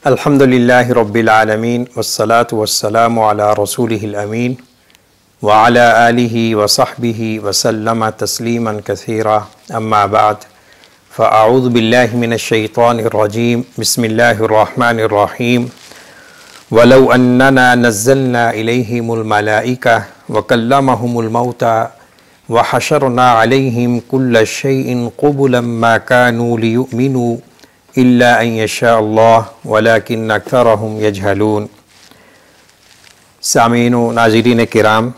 अल्हम्दुलिल्लाहि रब्बिल आलमीन वस्सलातु वस्सलामु अला रसूलिहिल अमीन व अला आलिहि व सहबिहि वसल्लम तस्लीमन कसीरा अम्मा बाद फ़अऊज़ु बिल्लाहि मिनश शैतानिर रजीम बिस्मिल्लाहिर रहमानिर रहीम वलौ अन्नना नज़्ज़लना इलैहिमुल मलाइका व कल्लमहुमुल मौता व हशरना अलैहिम कुल्ल शैइन क़ुबुलन मा कानू लियुमिनू इल्ला अन यशा अल्लाह वलाकिन अक्सरहुम यजहलून। सामीन व नाज़रीन किराम,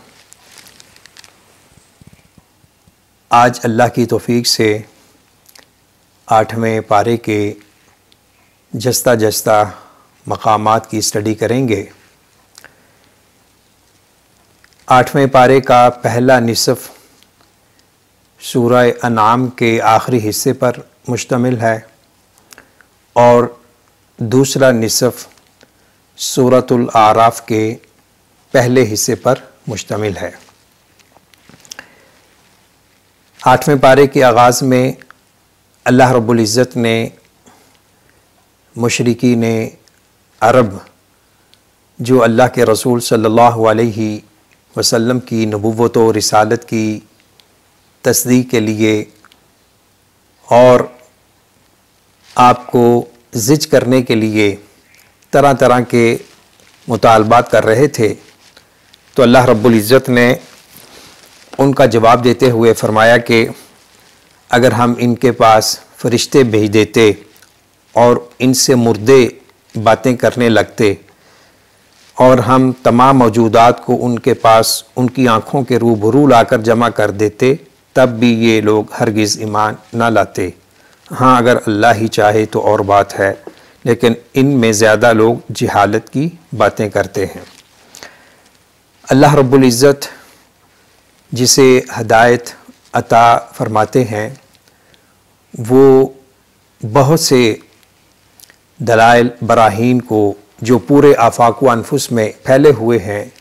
आज अल्लाह की तौफ़ीक़ से 8वें पारे के जस्ता जस्ता मक़ामात की स्टडी करेंगे। 8वें पारे का पहला निसफ़ सूरह अनआम के आखिरी हिस्से पर मुश्तमिल है और दूसरा निसफ़ सूरतुल आराफ के पहले हिस्से पर मुश्तमिल है। 8वें पारे के आगाज़ में अल्लाह रब्बुल इज़्ज़त ने मुशरिकीन अरब जो अल्लाह के रसूल सल्लल्लाहु अलैहि वसल्लम की नबुव्वत व रिसालत की तस्दीक़ के लिए और आपको ज़िज करने के लिए तरह तरह के मुतालबात कर रहे थे, तो अल्लाह रब्बुल इज़्ज़त ने उनका जवाब देते हुए फ़रमाया कि अगर हम इनके पास फ़रिश्ते भेज देते और इनसे मुर्दे बातें करने लगते और हम तमाम मौजूदात को उनके पास उनकी आँखों के रूबरू लाकर जमा कर देते, तब भी ये लोग हरगिज़ ईमान ना लाते। हाँ, अगर अल्लाह ही चाहे तो और बात है, लेकिन इनमें ज़्यादा लोग जहालत की बातें करते हैं। अल्लाह रब्बुल इज़्ज़त जिसे हदायत अता फ़रमाते हैं, वो बहुत से दलाइल बराहीन को जो पूरे आफ़ाक़ व अनफुस में फैले हुए हैं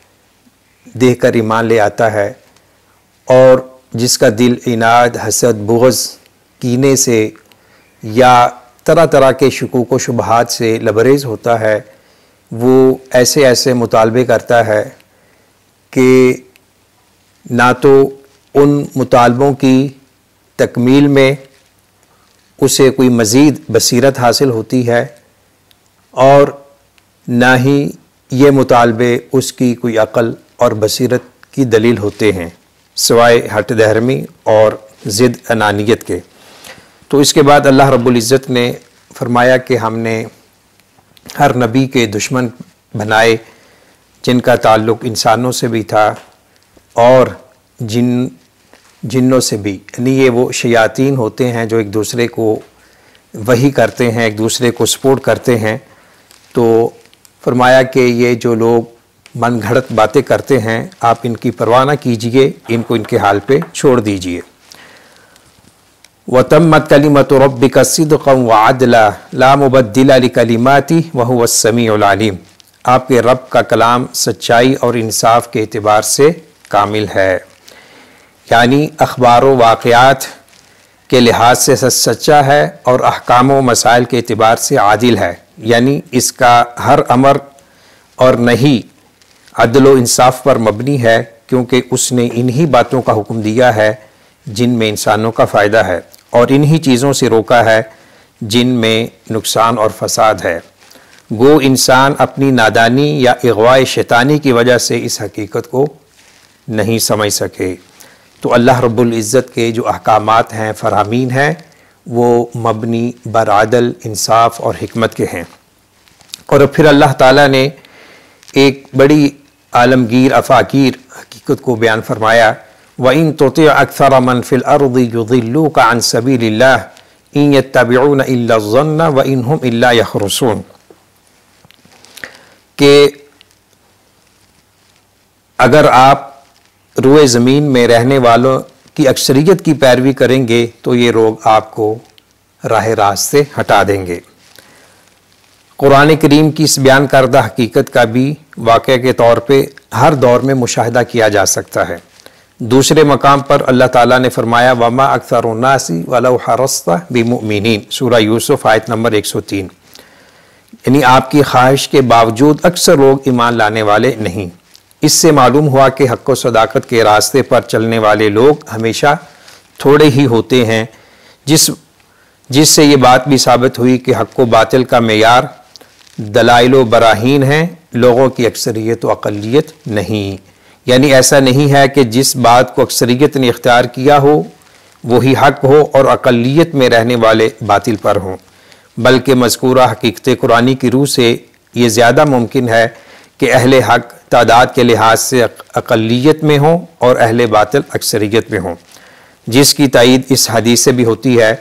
देख कर ईमान ले आता है, और जिसका दिल इनाद, हसद, बुग़्ज़, कीने से या तरह तरह के शुकूक व शुबहात से लबरेज़ होता है, वो ऐसे ऐसे मुतालबे करता है कि ना तो उन मुतालबों की तकमील में उसे कोई मज़ीद बसीरत हासिल होती है और ना ही ये मुतालबे उसकी कोई अक़ल और बसीरत की दलील होते हैं, सिवाय हट दहरमी और ज़िद अनानियत के। तो इसके बाद अल्लाह रब्बुल इज़्ज़त ने फ़रमाया कि हमने हर नबी के दुश्मन बनाए जिनका ताल्लुक़ इंसानों से भी था और जिन्नों से भी, यानी ये वो शयातीन होते हैं जो एक दूसरे को वही करते हैं, एक दूसरे को सपोर्ट करते हैं। तो फरमाया कि ये जो लोग मन घड़त बातें करते हैं, आप इनकी परवाह ना कीजिए, इनको इनके हाल पे छोड़ दीजिए। वतम्मत कलिमतु रब्बिका सिद्क़न व अदला ला मुबद्दिला लिकलिमातिही व हुवस समीउल अलीम। आपके रब का कलाम सच्चाई और इंसाफ के एतबार से कामिल है, यानी अखबार व वाक़यात के लिहाज से सच्चा है और अहकाम व मसाइल के एतबार से आदिल है, यानी इसका हर अमर और नहीं अदल व इंसाफ पर मबनी है, क्योंकि उसने इन्हीं बातों का हुक्म दिया है जिनमें इंसानों का फ़ायदा है और इन्हीं चीज़ों से रोका है जिनमें नुकसान और फसाद है। गो इंसान अपनी नादानी या इग़वाए शैतानी की वजह से इस हकीकत को नहीं समझ सके। तो अल्लाह रब्बुल इज़्ज़त के जो अहकामात हैं, फ़रामीन हैं, वो मबनी बर अदल, इंसाफ और हिकमत के हैं। और फिर अल्लाह ताला ने एक बड़ी आलमगीर अफ़ाकीर हकीकत को बयान फरमाया, व इन तुति अक्सर मन फिल अर्दि युदिल्लूका अन सबीलिल्लाह इन यत्तबिऊन इल्ला ज़न्न व इन हुम इल्ला यख़रुसून, कि अगर आप रुए ज़मीन में रहने वालों की अक्सरियत की पैरवी करेंगे तो ये लोग आपको राह रास्त से हटा देंगे। कुरान करीम की इस बयान करदा हकीकत का भी वाक़या के तौर पे हर दौर में मुशाहिदा किया जा सकता है। दूसरे मकाम पर अल्लाह ताला ने फरमाया, वमा अक्सरुन्नासी वलौ हरस्ता बिमुमिनीन, सूरह यूसुफ आयत नंबर 103, यानी आपकी ख्वाहिश के बावजूद अक्सर लोग ईमान लाने वाले नहीं। इससे मालूम हुआ कि हक़ व सदाकत के रास्ते पर चलने वाले लोग हमेशा थोड़े ही होते हैं, जिससे ये बात भी साबित हुई कि हक़ व बातिल का मेयार दलाइल व बराहीन हैं, लोगों की अक्सरियत व अक़लियत नहीं। यानी ऐसा नहीं है कि जिस बात को अक्सरियत ने इख्तियार किया हो वही हक़ हो और अक़लियत में रहने वाले बातिल पर हों, बल्कि मज़कूरा हकीकत कुरानी की रूह से ये ज़्यादा मुमकिन है कि अहले हक़ तादाद के लिहाज से अक़लियत में हों और अहले बातिल अक्सरियत में हों, जिसकी तायीद इस हदीस से भी होती है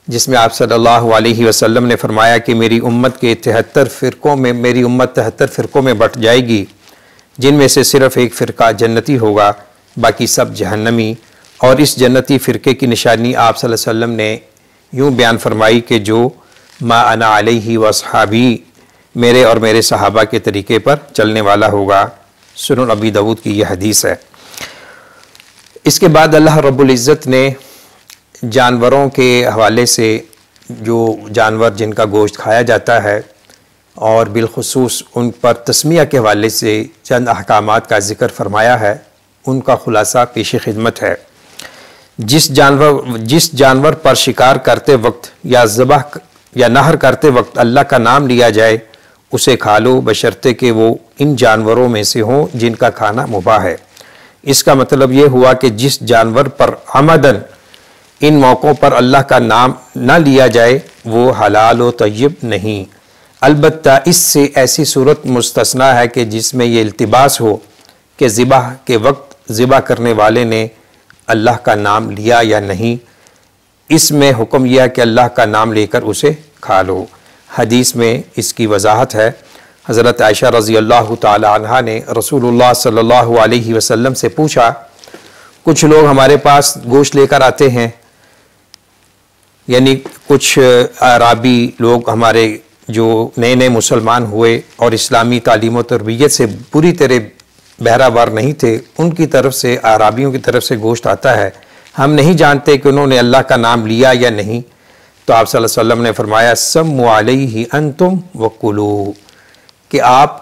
जिसमें आप सल्लल्लाहु अलैहि वसल्लम ने फरमाया कि मेरी उम्मत के 73 फ़िरक़ों में मेरी उम्मत 73 फ़िरक़ों में बँट जाएगी, जिनमें से सिर्फ़ एक फ़िरका जन्नती होगा, बाकी सब जहन्नमी। और इस जन्नती फ़िरके की निशानी आप सल्लल्लाहु अलैहि वसल्लम ने यूँ बयान फरमाई कि जो मा अना अलैहि व अस्हाबी, मेरे और मेरे सहाबा के तरीक़े पर चलने वाला होगा। सुनन अबी दाऊद की यह हदीस है। इसके बाद अल्लाह रब्बुल इज़्ज़त ने जानवरों के हवाले से, जो जानवर जिनका गोश्त खाया जाता है और बिलखुसूस उन पर तस्मिया के हवाले से चंद अहकामात का ज़िक्र फरमाया है, उनका खुलासा पेश खिदमत है। जिस जानवर पर शिकार करते वक्त या ज़बह या नहर करते वक्त अल्लाह का नाम लिया जाए उसे खा लो, बशर्ते कि वो इन जानवरों में से हों जिनका खाना मुबाह है। इसका मतलब ये हुआ कि जिस जानवर पर अमदन इन मौक़ों पर अल्लाह का नाम न लिया जाए वो हलाल व तय्यब नहीं। अलबत्ता इससे ऐसी सूरत मुस्तस्ना है कि जिसमें ये इल्तिबास हो कि ज़िबाह के वक्त ज़िबा करने वाले ने अल्लाह का नाम लिया या नहीं। इसमें हुक्म यह है कि अल्लाह का नाम लेकर उसे खा लो। हदीस में इसकी वजाहत है। हज़रत आयशा रज़ी अल्लाह ताला अन्हा ने रसूलुल्लाह सल्लल्लाहु अलैहि वसल्लम से पूछा, कुछ लोग हमारे पास गोश्त लेकर आते हैं, यानी कुछ अराबी लोग हमारे जो नए नए मुसलमान हुए और इस्लामी तालीम व तरबियत से पूरी तरह बहरावर नहीं थे, उनकी तरफ से, अराबियों की तरफ से गोश्त आता है। हम नहीं जानते कि उन्होंने अल्लाह का नाम लिया या नहीं। तो आप सल्लल्लाहु अलैहि वसल्लम ने फरमाया, सम्मु अलैहि अंतुम वकुलू, कि आप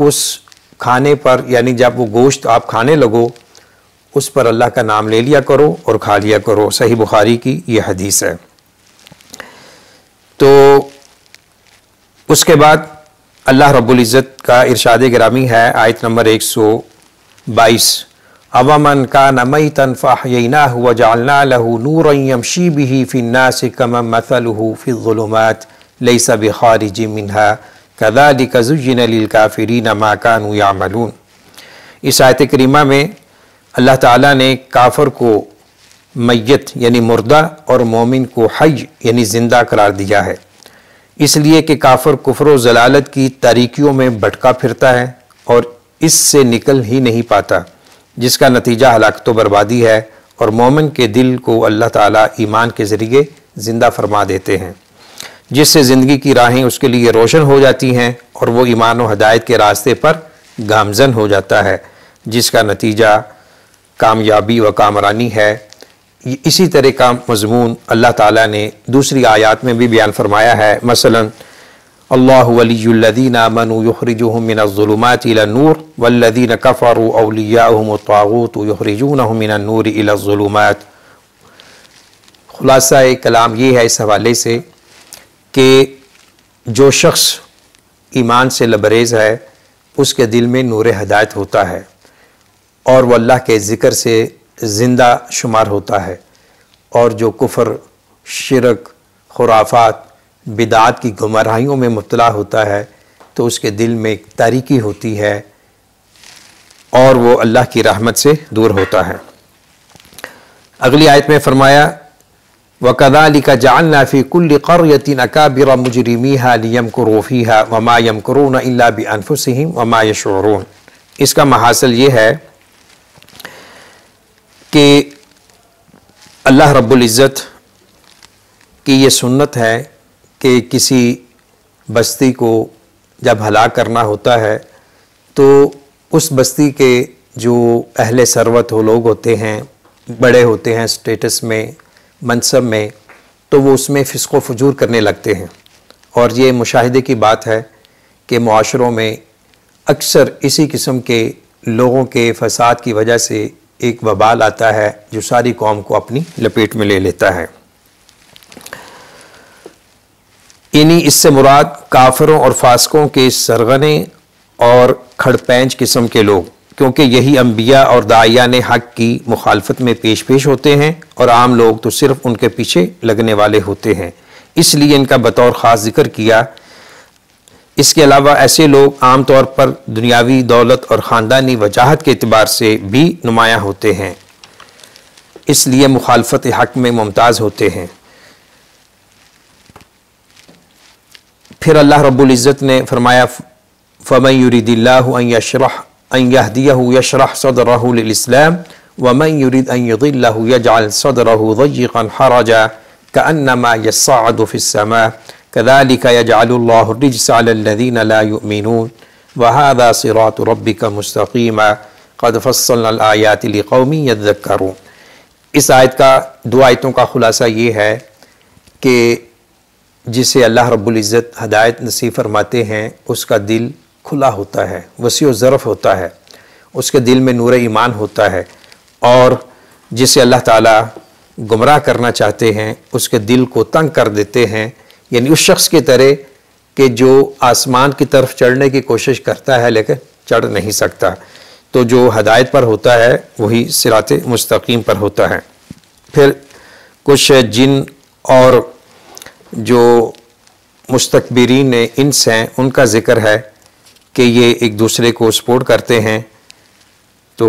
उस खाने पर, यानी जब वो गोश्त आप खाने लगो उस पर अल्लाह का नाम ले लिया करो और खा लिया करो। सही बुखारी की ये हदीस है। तो उसके बाद अल्लाह रब्बुल इज़्ज़त का इरशाद गिरामी है, आयत नंबर 122, अवमन कान मैतन फअहयैनाहु वजअलना लहू नूरन यमशी बिही फिन्नासि कमन मसलुहु फिज़्ज़ुलुमात लैसा बिखारिजिम मिन्हा कज़ालिका ज़ुय्यिना लिलकाफ़िरीन मा कानू यअमलून। इस आयत करीमा में अल्लाह ताला ने काफर को मैयत यानी मुर्दा और मोमिन को हय यानी ज़िंदा करार दिया है, इसलिए कि काफर कुफ्र व ज़लालत की तारीकियों में भटका फिरता है और इससे निकल ही नहीं पाता, जिसका नतीजा हलाकत व बर्बादी है। और मोमिन के दिल को अल्लाह ताला ईमान के ज़रिए ज़िंदा फरमा देते हैं, जिससे ज़िंदगी की राहें उसके लिए रोशन हो जाती हैं और वो ईमान व हदायत के रास्ते पर गामज़न हो जाता है, जिसका नतीजा कामयाबी व कामरानी है। इसी तरह का मज़मून अल्लाह ताला ने दूसरी आयात में भी बयान फरमाया है। मसलन अल्लाहु वलियुल्लज़ीना आमनू युख़रिजुहुम मिनज़्ज़ुलुमाति इलन-नूर वल्लज़ीना कफ़रू औलियाउहुमुत ताग़ूत युख़रिजूनहुम मिनन-नूरि इलज़्ज़ुलुमात। खुलासा कलाम ये है इस हवाले से कि जो शख्स ईमान से लबरेज़ है उसके दिल में नूर हिदायत होता है और वह अल्लाह के ज़िक्र से ज़िंदा शुमार होता है, और जो कुफ्र, शिरक, खुराफात, बिदात की गुमराहियों में मुब्तला होता है तो उसके दिल में तारीकी होती है और वो अल्लाह की रहमत से दूर होता है। अगली आयत में फरमाया, वकज़ालिका जअलना फ़ी कुल्लि क़र्यतिन अकाबिरा मुजरिमीहा लियमकुरू फ़ीहा वमा यमकुरून इल्ला बिअनफुसिहिम वमा यशऊरून। इसका महासल ये है कि अल्लाह रब्बुल इज़्ज़त की ये सुन्नत है कि किसी बस्ती को जब हलाक करना होता है तो उस बस्ती के जो अहले सरवत हो लोग होते हैं, बड़े होते हैं स्टेटस में, मनसब में, तो वो उसमें फ़िस्क़ व फ़ुजूर करने लगते हैं और ये मुशाहिदे की बात है कि मुआशरों में अक्सर इसी किस्म के लोगों के फसाद की वजह से एक वबाल आता है जो सारी कौम को अपनी लपेट में ले लेता है। इन्हीं इससे मुराद काफिरों और फासकों के सरगने और खड़पैंच किस्म के लोग, क्योंकि यही अंबिया और दाइया ने हक़ की मुखालफत में पेश होते हैं और आम लोग तो सिर्फ उनके पीछे लगने वाले होते हैं, इसलिए इनका बतौर ख़ास जिक्र किया। इसके अलावा ऐसे लोग आम तौर पर दुनियावी दौलत और ख़ानदानी वजाहत के एतबार से भी नुमायाँ होते हैं, इसलिए मुखालफत हक़ में मुमताज़ होते हैं। फिर अल्लाह रब्बुल इज़्ज़त ने फरमाया फ़मन युरिदिल्लाहु अन यहदियहु यशरह सदरहु लिल इस्लाम वमन युरिद अन युदिल्लहु यजअल सदरहु ज़य्यक़न हरजा कअन्नमा यस्सअदु फ़िस्समा कज़ालिका यजअलुल्लाहु रिज्स अलल्लज़ीना ला युमिनून वहाज़ा सिरातु रब्बिका मुस्तक़ीमा क़द फ़स्सलनल आयाति लिक़ौमिन यज़्ज़क्करून। इस आयत का, दो आयतों का खुलासा ये है कि जिसे अल्लाह रब्बुल इज़्ज़त हदायत नसीब फरमाते हैं उसका दिल खुला होता है, वसी व ज़रफ़ होता है, उसके दिल में नूर ईमान होता है, और जिसे अल्लाह ताला गुमराह करना चाहते हैं उसके दिल को तंग कर देते हैं, यानी उस शख्स की तरह कि जो आसमान की तरफ चढ़ने की कोशिश करता है लेकिन चढ़ नहीं सकता। तो जो हदायत पर होता है वही सिरात मुस्तकीम पर होता है। फिर कुछ जिन और जो मुस्तकबिरीन इंस हैं उनका ज़िक्र है कि ये एक दूसरे को सपोर्ट करते हैं। तो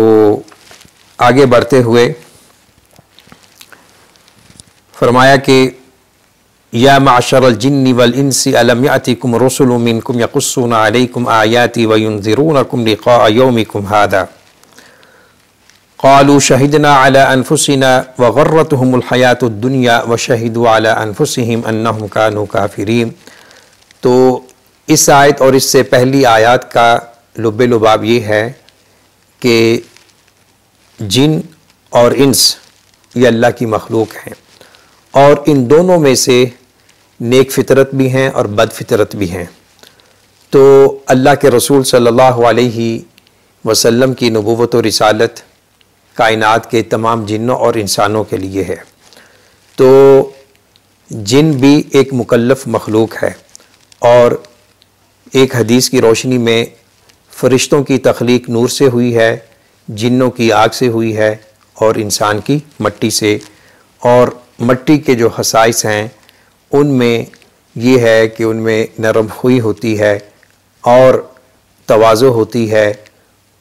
आगे बढ़ते हुए फरमाया कि या माशरल जिन्नि वल इंसी अलम यातिकुम रुसुलुम मिनकुम यक़ुस्सूना अलैकुम आयाति व युनज़िरूनकुम लिक़ाअ यौमिकुम हाज़ा क़ालू शहिदना अला अनफुसिना व गर्रतहुमुल हयातुद दुनिया व शहिदू अला अनफुसिहिम अन्नहुम कानू काफिरीन। तो इस आयत और इससे पहली आयत का लुब्बे लुबाब ये है कि जिन और इंस ये अल्लाह की मखलूक हैं और इन दोनों में से नेक फितरत भी हैं और बद फितरत भी हैं। तो अल्लाह के रसूल सल्लल्लाहु अलैहि वसल्लम की नबूवत और रिसालत कायनात के तमाम जिन्नों और इंसानों के लिए है। तो जिन भी एक मुकल्लफ मखलूक है और एक हदीस की रोशनी में फ़रिश्तों की तख्लीक नूर से हुई है, जिन्नों की आग से हुई है और इंसान की मट्टी से। और मट्टी के जो खसाइस हैं उनमें ये है कि उनमें नरम हुई होती है और तवाज़ो होती है,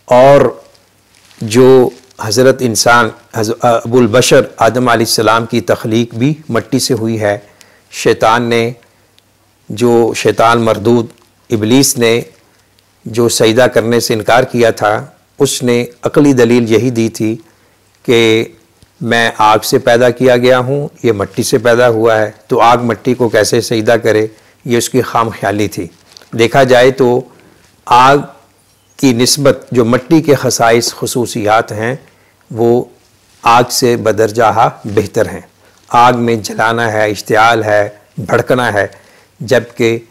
और जो हज़रत इंसान अबुल बशर आदम अलैहिस्सलाम की तख्लीक भी मट्टी से हुई है। शैतान ने, जो शैतान मरदूद इब्लीस ने जो सजदा करने से इनकार किया था, उसने अक़ली दलील यही दी थी कि मैं आग से पैदा किया गया हूँ, ये मट्टी से पैदा हुआ है, तो आग मट्टी को कैसे सजदा करे, ये उसकी खाम ख्याली थी। देखा जाए तो आग की निस्बत जो मट्टी के खसाइस खसूसियात हैं वो आग से बदरजाहा बेहतर हैं। आग में जलाना है, इश्तिआल है, भड़कना है, जबकि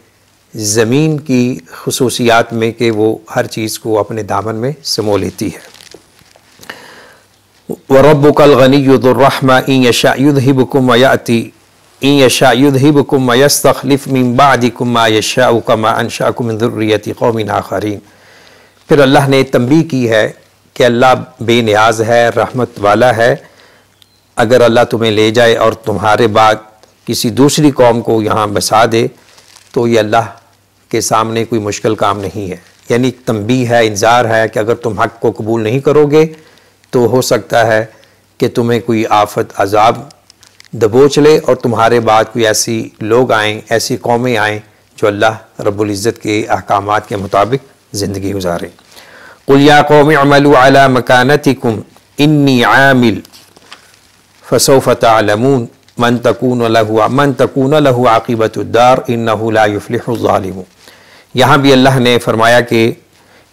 ज़मीन की खसूसियात में कि वो हर चीज़ को अपने दामन में समो लेती है। व रब्बुकल गनिय्यु ज़ुर रहमा इन यशा युज़हिबकुम व याति इन यशा युज़हिबकुम व यस्तख़लिफ़ मिन बअदिकुम मा यशाउ कमा अंशअकुम मिन ज़ुर्रिय्यति क़ौमिन आख़रीन। फिर अल्लाह ने तंबीह की है कि अल्लाह बेनियाज है, रहमत वाला है। अगर अल्लाह तुम्हें ले जाए और तुम्हारे बाद किसी दूसरी कौम को यहाँ बसा दे तो ये अल्लाह के सामने कोई मुश्किल काम नहीं है। यानी तंबीह है, इंज़ार है कि अगर तुम हक़ को कबूल नहीं करोगे तो हो सकता है कि तुम्हें कोई आफत अजाब दबोच ले और तुम्हारे बाद कोई ऐसी लोग आएँ, ऐसी कौमें आएँ जो अल्लाह रब्बुल इज़्ज़त के अहकामात के मुताबिक ज़िंदगी गुजारें। क़ुल या क़ौम अमलू अला मकानतिकुम इन्नी आमिल फसौफ़ तअलमून मन तकून लहु आक़िबतुद्दार इन्नहु ला युफ़्लिहुज़ ज़ालिमून। यहाँ भी अल्लाह ने फरमाया कि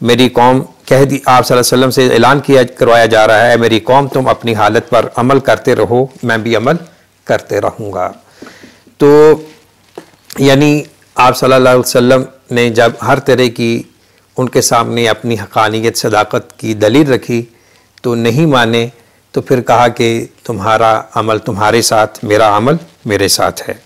मेरी कौम, कह दी आप सल्लल्लाहु अलैहि वसल्लम से ऐलान करवाया जा रहा है, मेरी कौम तुम अपनी हालत पर अमल करते रहो, मैं भी अमल करते रहूँगा। तो यानी आप सल्लल्लाहु अलैहि वसल्लम ने जब हर तरह की उनके सामने अपनी हक़ानियत सदाकत की दलील रखी तो नहीं माने, तो फिर कहा कि तुम्हारा अमल तुम्हारे साथ, मेरा अमल मेरे साथ है।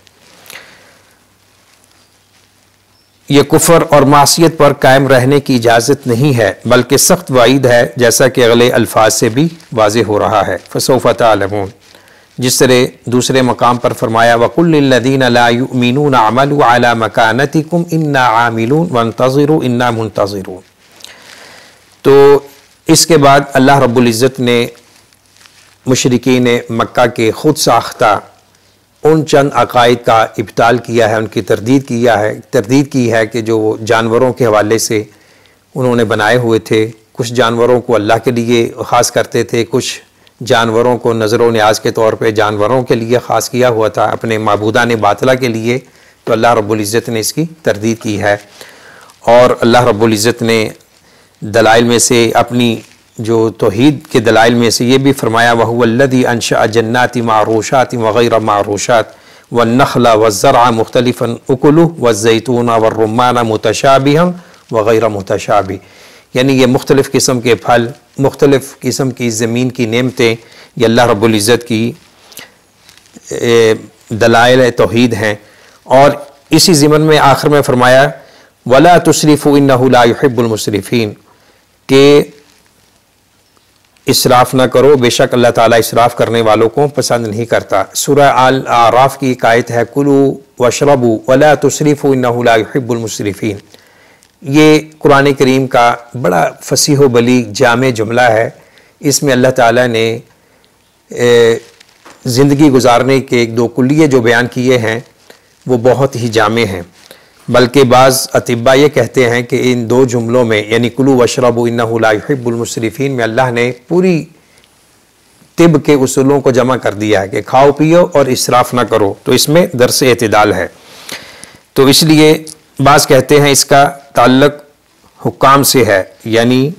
ये कुफ़र और मासियत पर कायम रहने की इजाज़त नहीं है बल्कि सख्त वाइद है, जैसा कि अगले अल्फाज से भी वाज़ेह हो रहा है। फसौफ़ तअलमून, जिस तरह दूसरे मकाम पर फरमाया वकुल लिल्लज़ीना ला युमिनून अमलू अला मकानतिकुम इन्ना आमिलून वंतज़िरू इन्ना मुंतज़िरून। तो इसके बाद अल्लाह रब्बुल इज़्ज़त ने मुशरिकीन मक्का के ख़ुद साख्ता उन चंद अकायद का इब्ताल किया है, उनकी तरदीद की है कि जो जानवरों के हवाले से उन्होंने बनाए हुए थे। कुछ जानवरों को अल्लाह के लिए ख़ास करते थे, कुछ जानवरों को नज़र व न्याज के तौर पे जानवरों के लिए ख़ास किया हुआ था, अपने माबूदान बातिला के लिए। तो अल्लाह रब्बुल इज़्ज़त ने इसकी तरदीद की है। और अल्लाह रब्बुल इज़्ज़त ने दलाइल में से, अपनी जो तौहीद के दलाइल में से ये भी फरमाया वहुवल्लज़ी अंशअ जन्नाति मारूशात व गैर मारूशात वन्नख़ला वज़्ज़रअ मुख्तलिफ़न उकुलुहु वज़्ज़ैतून वर्रुम्मान मुतशाबिहन व गैर मुतशाबिह, यानी ये मुख्तलिफ़ किस्म के फल, मुख्तलिफ़ किस्म की ज़मीन की नेमतें, ये अल्लाह रब्बुल इज़्ज़त की दलाइल तौहीद हैं। और इसी ज़िमन में आखिर में फरमाया वला तुस्रिफ़ू इन्नहु ला युहिब्बुल मुस्रिफ़ीन, के इसराफ़ न करो, बेशक अल्लाह ताला इसराफ़ करने वालों को पसंद नहीं करता। सूरह अल आराफ की एक आयत है कुलू वशरबू वला तुस्रिफ़ू इन्नहु ला युहिब्बुल मुस्रिफ़ीन। ये कुरान करीम का बड़ा फसीह बलीग जामे जुमला है। इसमें अल्लाह ताला ने ज़िंदगी गुजारने के एक दो कुल्लिये जो बयान किए हैं वो बहुत ही जामे हैं। बल्कि बाज़ अतिब्बा ये कहते हैं कि इन दो जुमलों में, यानी कुलू वशरबू इन्नहु ला युहिब्बुल मुस्रिफ़ीन में अल्लाह ने पूरी तिब के उसूलों को जमा कर दिया है कि खाओ पियो और इसराफ़ ना करो। तो इसमें दर्स एतदाल है। तो इसलिए बाज़ कहते हैं इसका ताल्लुक़ हुक्काम से है, यानी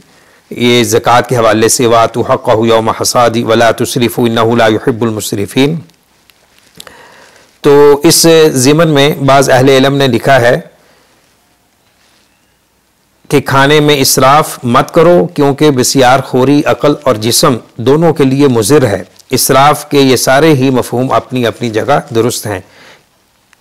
ये ज़कात के हवाले से वातु हक़्क़हु यौम हसादी वला तुस्रिफ़ू इन्नहु ला युहिब्बुल मुस्रिफ़ीन। तो इस ज़िमन में बाज़ अहले इल्म ने लिखा है कि खाने में इसराफ़ मत करो क्योंकि बसियार खोरी अक़ल और जिस्म दोनों के लिए मुज़िर है। इसराफ़ के ये सारे ही मफ़हूम अपनी अपनी जगह दुरुस्त हैं,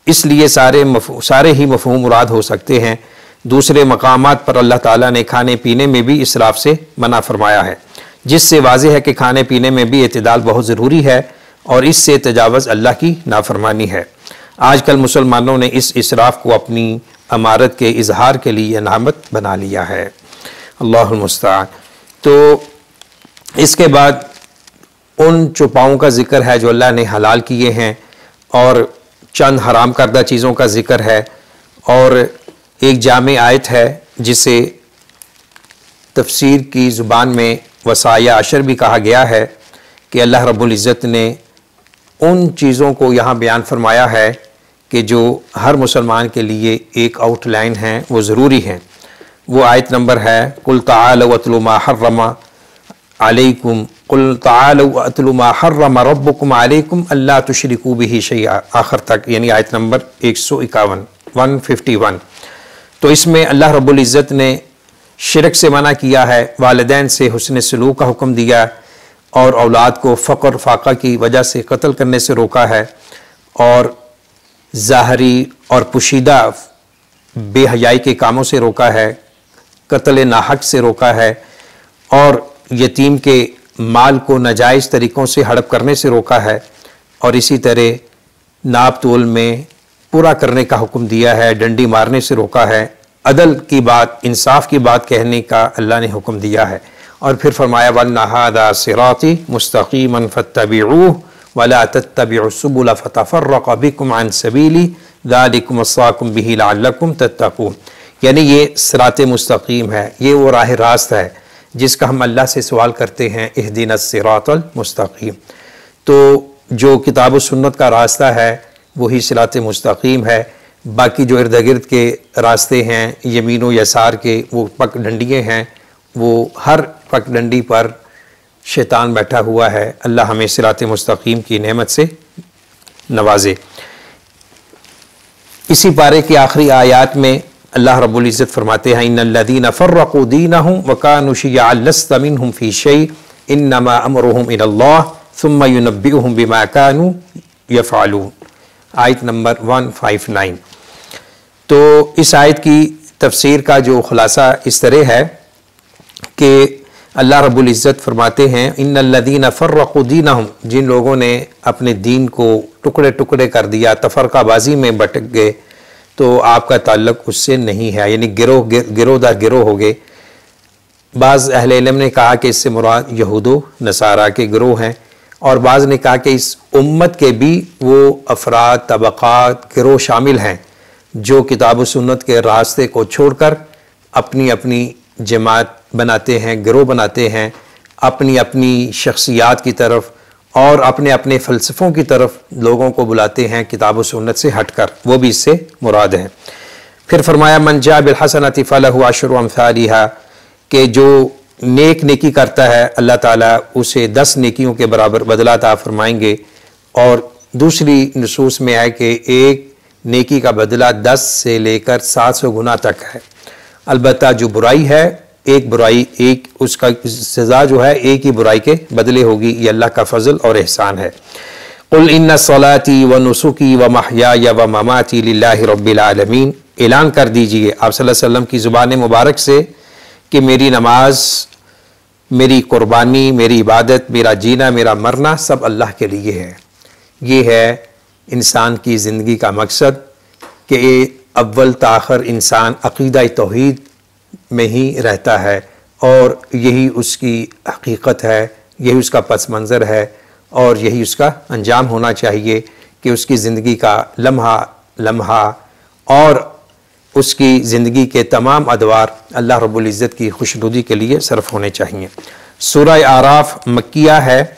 इसलिए सारे ही मफ़हूम मुराद हो सकते हैं। दूसरे मकामात पर अल्लाह ताला ने खाने पीने में भी इसराफ़ से मना फरमाया है, जिससे वाज़ेह है कि खाने पीने में भी एतदाल बहुत ज़रूरी है और इससे तजावज़ अल्लाह की नाफरमानी है। आजकल मुसलमानों ने इस इसराफ़ को अपनी अमारत के इजहार के लिए अनामत बना लिया है। अल्लाहुल मुस्तआन। तो इसके बाद उन चौपाओं का ज़िक्र है जो अल्लाह ने हलाल किए हैं और चंद हराम करदा चीज़ों का ज़िक्र है। और एक जामे आयत है जिसे तफसीर की ज़ुबान में वसाया अशर भी कहा गया है कि अल्लाह रब्बुल इज़्ज़त ने उन चीज़ों को यहाँ बयान फरमाया है कि जो हर मुसलमान के लिए एक आउटलाइन है, वो ज़रूरी हैं। वो आयत नंबर है कुल ताअलू अत्लू मा हर्रमा अलैकुम कुल ताअलू अत्लू मा हर्रमा रब्बुकुम अलैकुम अल्ला तुशरिकू बिही शैआ, आखिर तक, यानी आयत नंबर 151 151। तो इसमें अल्लाह रब्बुल इज़्ज़त ने शिरक से मना किया है, वालिदैन से हुस्न सलूक का हुक्म दिया और औलाद को फ़क़्र फाक़ा की वजह से कत्ल करने से रोका है और ज़ाहरी और पुशीदा बेहयाई के कामों से रोका है, कत्ल नाहक से रोका है और यतीम के माल को नाजायज़ तरीक़ों से हड़प करने से रोका है और इसी तरह नाप तोल में पूरा करने का हुक्म दिया है, डंडी मारने से रोका है, अदल की बात, इंसाफ की बात कहने का अल्लाह ने हुक्म दिया है। और फिर फरमाया वन्ना हादा सिराती मुस्तक़ीमन फत्तबिऊह वला तत्तबिउस सुबुल फतफर्रक़ बिकुम अन सबीली ज़ालिकुम वस्साकुम बिही लअल्लकुम तत्तक़ून, यानी ये सिरात मुस्तक़ीम है, ये वो राह रास्त है जिसका हम अल्लाह से सवाल करते हैं इहदिनस सिरातल मुस्तक़ीम। तो जो किताब व सुन्नत का रास्ता है वही सिरात मुस्तक़ीम है। बाकी जो इर्द गिर्द के रास्ते हैं यमीन व यसार के, वो पगडंडियाँ हैं, वो हर पगडंडी पर शैतान बैठा हुआ है। अल्लाह हमें सिरात मुस्तक़ीम की नेमत से नवाजे। इसी पारे की आखिरी आयत में अल्लाह रब्बुल इज़्ज़त फरमाते हैं इन्नल्लज़ीना फ़र्रक़ू दीनहुम व कानू शियअन लस्त मिनहुम फ़ी शै इन्नमा अमरुहुम इलल्लाह सुम्मा युनब्बिउहुम बिमा कानू यफ़अलून। आयत नंबर 159। तो इस आयत की तफसीर का जो खुलासा इस तरह है कि अल्लाह रब्बुल इज़्ज़त फरमाते हैं इन्नल्लज़ीना फ़र्रक़ू दीनहुम, जिन लोगों ने अपने दीन को टुकड़े टुकड़े कर दिया, तफ़रक़ाबाज़ी में भटक गए, तो आपका ताल्लुक़ उससे नहीं है, यानी गिरोह दर गिरोह हो गए। बाज़ अहले इल्म ने कहा कि इससे मुराद यहूदो नसारा के गिरोह हैं, और बाज़ ने कहा कि इस उम्मत के भी वो अफराद तबक़ात गिरोह शामिल हैं जो किताब व सुन्नत के रास्ते को छोड़कर अपनी अपनी जमात बनाते हैं, गिरोह बनाते हैं, अपनी अपनी शख्सियात की तरफ और अपने अपने फ़लसफ़ों की तरफ लोगों को बुलाते हैं किताब व सुन्नत से हटकर, वो भी इससे मुराद है। फिर फरमाया मन जा बिल हसनति फलहु अशरु अम्सालिहा, कि जो नेक नेकी करता है अल्लाह ताला उसे 10 नेकियों के बराबर बदला अता फरमाएंगे। और दूसरी नसूस में है कि एक नेकी का बदला 10 से लेकर 700 गुना तक है। अलबत्ता जो बुराई है, एक बुराई एक उसका सज़ा जो है एक ही बुराई के बदले होगी। ये अल्लाह का फ़ज़ल और एहसान है। कुल इन्ना सलाती व नुसुकी व महयाया व ममाती लिल्लाहि रब्बिल आलमीन, ऐलान कर दीजिए आप सल्लल्लाहु अलैहि वसल्लम की ज़ुबान मुबारक से कि मेरी नमाज, मेरी कुर्बानी, मेरी इबादत, मेरा जीना, मेरा मरना सब अल्लाह के लिए है। ये है इंसान की ज़िंदगी का मकसद कि अव्वल ताखिर इंसान अक़ीदा तौहीद में ही रहता है और यही उसकी हकीकत है, यही उसका पस मंज़र है और यही उसका अंजाम होना चाहिए कि उसकी ज़िंदगी का लम्हा लम्हा और उसकी ज़िंदगी के तमाम अदवार अल्लाह रब्बुल इज़्ज़त की खुशनुदी के लिए सर्फ होने चाहिए। सूरह आराफ मक्किया है,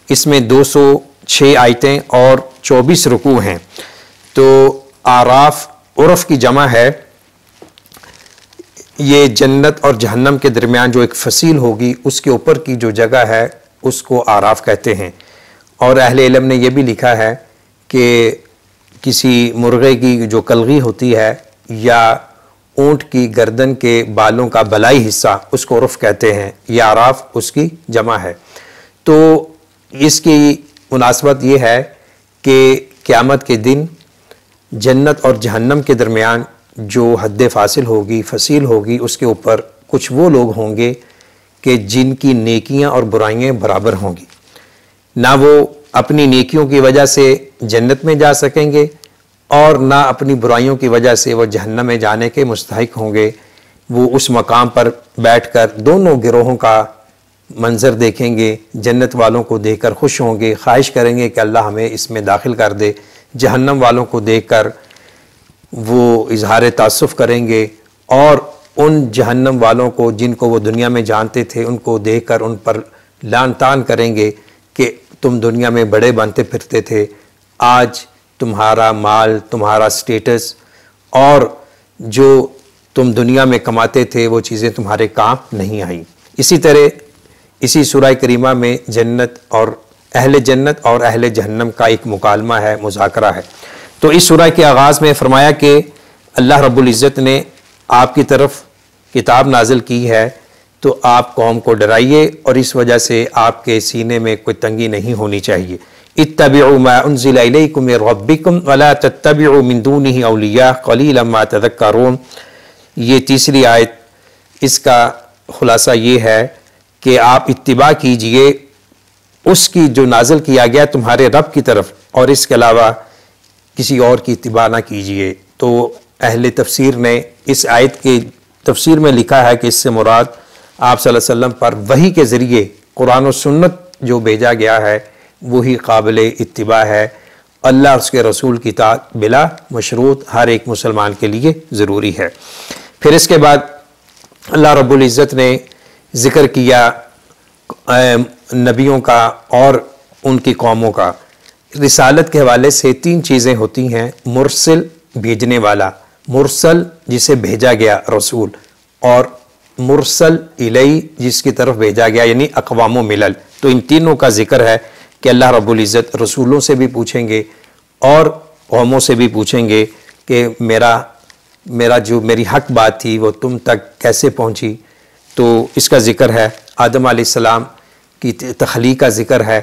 इसमें 206 आयतें और 24 रुकू हैं। तो आराफ उर्फ़ की जमा है, ये जन्नत और जहन्नम के दरमियान जो एक फसील होगी उसके ऊपर की जो जगह है उसको आराफ कहते हैं। और अहले इल्म ने यह भी लिखा है कि किसी मुर्गे की जो कलगी होती है या ऊँट की गर्दन के बालों का बलाई हिस्सा उसको उर्फ़ कहते हैं, यह आराफ उसकी जमा है। तो इसकी मुनासबत ये है कि क़यामत के दिन जन्नत और जहन्नम के दरमियान जो हद फासिल होगी, फसील होगी, उसके ऊपर कुछ वो लोग होंगे कि जिनकी नेकियां और बुराइयां बराबर होंगी। ना वो अपनी नेकियों की वजह से जन्नत में जा सकेंगे और ना अपनी बुराइयों की वजह से वो जहन्नम में जाने के मुस्तहिक होंगे। वो उस मकाम पर बैठकर दोनों गिरोहों का मंज़र देखेंगे, जन्नत वालों को देखकर खुश होंगे, ख्वाहिश करेंगे कि अल्लाह हमें इसमें दाखिल कर दे। जहन्नम वालों को देखकर वो इजहार तासुफ़ करेंगे और उन जहन्नम वालों को जिनको वो दुनिया में जानते थे उनको देखकर उन पर लान तान करेंगे कि तुम दुनिया में बड़े बनते फिरते थे, आज तुम्हारा माल, तुम्हारा स्टेटस और जो तुम दुनिया में कमाते थे वो चीज़ें तुम्हारे काम नहीं आई। इसी तरह इसी सूरह करीमा में जन्नत और अहले जहन्नम का एक मुकालमा है, मुज़ाकरा है। तो इस सूरह के आगाज़ में फरमाया कि अल्लाह रब्बुल इज़्ज़त ने आपकी तरफ किताब नाजिल की है तो आप कौम को डराइए और इस वजह से आपके सीने में कोई तंगी नहीं होनी चाहिए। इत्तबिउ मा उन्ज़िला इलैकुम मिन रब्बिकुम वला तत्तबिउ मिन दूनिही औलिया क़लीलन मा तज़क्करून। ये तीसरी आयत, इसका खुलासा ये है कि आप इत्तिबा कीजिए उसकी जो नाजिल किया गया तुम्हारे रब की तरफ और इसके अलावा किसी और की इत्तिबा ना कीजिए। तो अहले तफसीर ने इस आयत के तफसीर में लिखा है कि इससे मुराद आप सल्लल्लाहु अलैहि वसल्लम पर वही के ज़रिए कुरान और सुन्नत जो भेजा गया है वही काबिल इत्तिबा है। अल्लाह उसके रसूल की इताअत बिला मशरूत हर एक मुसलमान के लिए ज़रूरी है। फिर इसके बाद अल्लाह रब्बुल इज़्ज़त ने ज़िक्र किया नबियों का और उनकी कौमों का। रिसालत के हवाले से 3 चीज़ें होती हैं, मुरसिल भेजने वाला, मुरसल जिसे भेजा गया रसूल, और मुरसल इलई जिसकी तरफ भेजा गया यानी अक़वाम मिलल। तो इन तीनों का जिक्र है कि अल्लाह रब्बुल इज़्ज़त रसूलों से भी पूछेंगे और कौमों से भी पूछेंगे कि मेरा जो मेरी हक बात थी वो तुम तक कैसे पहुंची। तो इसका ज़िक्र है, आदम अलैहिस्सलाम की तख्लीक का ज़िक्र है,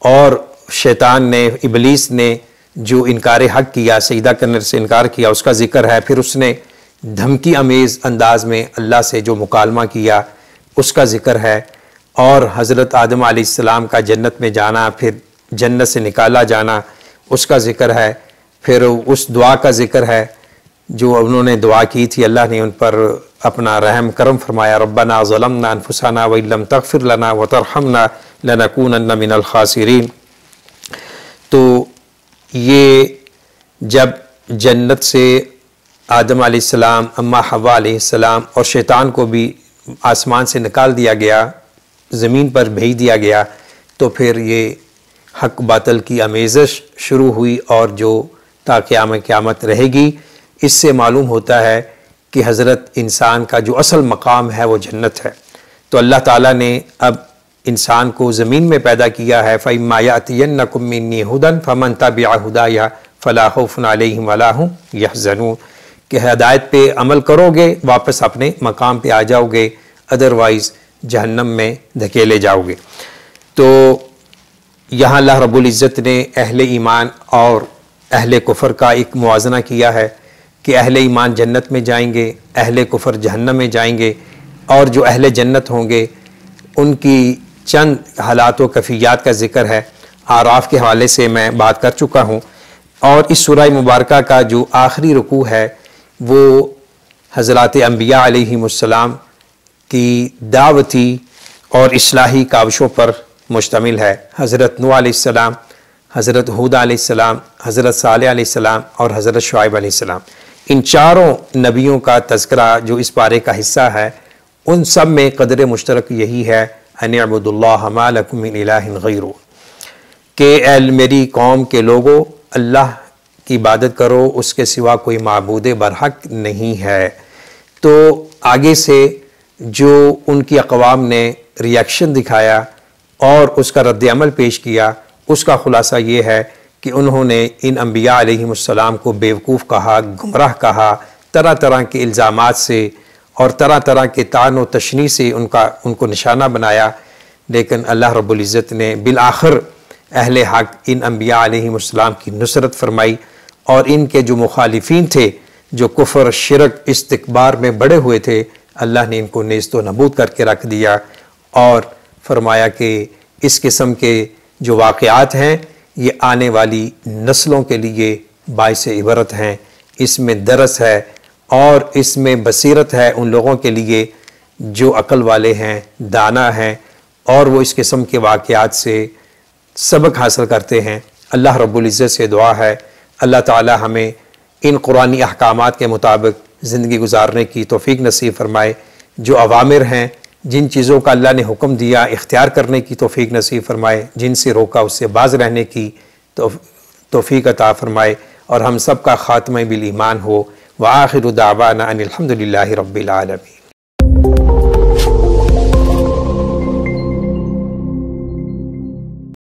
और शैतान ने, इबलीस ने जो इनकार हक किया, सजदा करने से इनकार किया, उसका ज़िक्र है। फिर उसने धमकी अमेज़ अंदाज में अल्लाह से जो मुकालमा किया उसका ज़िक्र है, और हज़रत आदम अलैहिस्सलाम का जन्नत में जाना, फिर जन्नत से निकाला जाना, उसका ज़िक्र है। फिर उस दुआ का ज़िक्र है जो उन्होंने दुआ की थी, अल्लाह ने उन पर अपना रहम करम फरमाया, रब्बना ज़लमना अनफुसना व इल्लम तग़फिर लना व तरहमना लनकूनन्ना मिनल खासिरीन। तो ये जब जन्नत से आदम अलैहिस्सलाम, अम्मा हव्वा अलैहिस्सलाम और शैतान को भी आसमान से निकाल दिया गया, ज़मीन पर भेज दिया गया, तो फिर ये हक बातल की आमेज़श शुरू हुई, और जो ता क़यामत रहेगी। इससे मालूम होता है कि हज़रत इंसान का जो असल मकाम है वो जन्नत है। तो अल्लाह ताला ने अब इंसान को ज़मीन में पैदा किया है। फ़इम्मा यातियन्नकुम मिन्नी हुदन फ़मन तबिअ हुदाया फ़ला खौफ़ुन अलैहिम वला हुम यहज़नून, कि हिदायत पे अमल करोगे वापस अपने मकाम पे आ जाओगे, अदरवाइज़ जहन्नम में धकेले जाओगे। तो यहाँ अल्लाह रब्बुल इज़्ज़त ने अहले ईमान और अहले कुफ़र का एक मुआजना किया है कि अहले ईमान जन्नत में जाएंगे, अहले कुफ़र जहन्नम में जाएंगे, और जो अहले जन्नत होंगे उनकी चंद हालात व कैफियत का ज़िक्र है। आराफ के हवाले से मैं बात कर चुका हूँ, और इस सूरह मुबारक का जो आखिरी रुकू है वो हज़रात अंबिया अलैहिमुस्सलाम की दावती और इस्लाही काविशों पर मुश्तमिल है। हज़रत नूह अलैहिस्सलाम, हज़रत हूद अलैहिस्सलाम, हज़रत सालेह अलैहिस्सलाम और हज़रत शुआइब अलैहिस्सलाम, इन चारों नबियों का तज़किरा जो इस पारे का हिस्सा है, उन सब में क़दर मुश्तरक यही है, अनिअबुदुल्लाह मा लकुम मिन इलाहिन गैरुहु, कि ऐ मेरी कौम के लोगों, अल्लाह की इबादत करो, उसके सिवा कोई माबूद बरहक नहीं है। तो आगे से जो उनकी अक़वाम ने रिएक्शन दिखाया और उसका रद्द अमल पेश किया, उसका ख़ुलासा ये है कि उन्होंने इन अंबिया अलैहिमुस्सलाम को बेवकूफ़ कहा, गुमराह कहा, तरह तरह के इल्ज़ामात से और तरह तरह के तान व तशनी से उनको निशाना बनाया। लेकिन अल्लाह रब्बुल इज़्ज़त ने बिल-आखिर अहले हक इन अंबिया अलैहिमुस्सलाम की नुसरत फरमाई, और इनके जो मुखालिफिन थे, जो कुफ़र, शिरक, इस्तिकबार में बड़े हुए थे, अल्लाह ने इनको नेस्त व नबूद करके रख दिया, और फरमाया कि इस किस्म के जो वाक़यात हैं ये आने वाली नस्लों के लिए बाइस इबरत हैं, इसमें दरस है और इसमें बसीरत है उन लोगों के लिए जो अक़ल वाले हैं, दाना हैं, और वो इस किस्म के वाक़यात से सबक हासिल करते हैं। अल्लाह रब्बुल इज़्ज़त से दुआ है अल्लाह ताला हमें इन कुरानी अहकामात के मुताबिक ज़िंदगी गुजारने की तौफ़ीक नसीब फ़रमाए, जो अवामिर हैं, जिन चीज़ों का अल्लाह ने हुक्म दिया इख्तियार करने की तौफ़ीक नसीब फ़रमाए, जिनसे रोका उससे बाज़ रहने की तौफ़ीक अता फ़रमाए, और हम सब का ख़ात्मा बिल ईमान हो। व आखिरु दावाना अनिल हम्दुलिल्लाहि रब्बिल आलमीन।